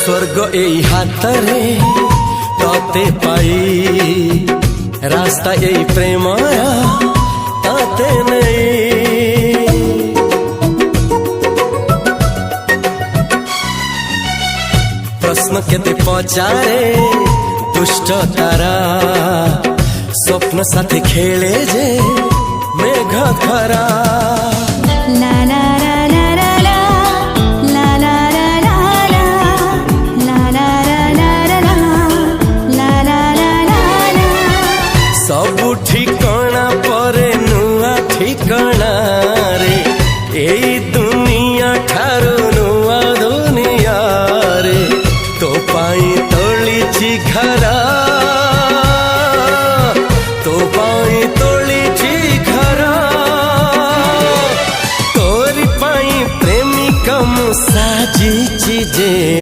स्वर्ग एई हातरे तते पाई रास्ता एई प्रेमया ताते नहीं। प्रश्न केते पचारे दुष्ट तारा स्वप्न साथी खेले जे मेघ खरा। ला ला ला ला ला ला ला ला ला ला ला ला ला ला। सबु ठिकाना परे नुआ ठिकाना रे एई दुनिया ठारू नुआ दुनिया रे। तो पाई तोलिछि घरा तो पाई तोलिछि घरा तोरी पाई प्रेमिका मु साजिछि जे।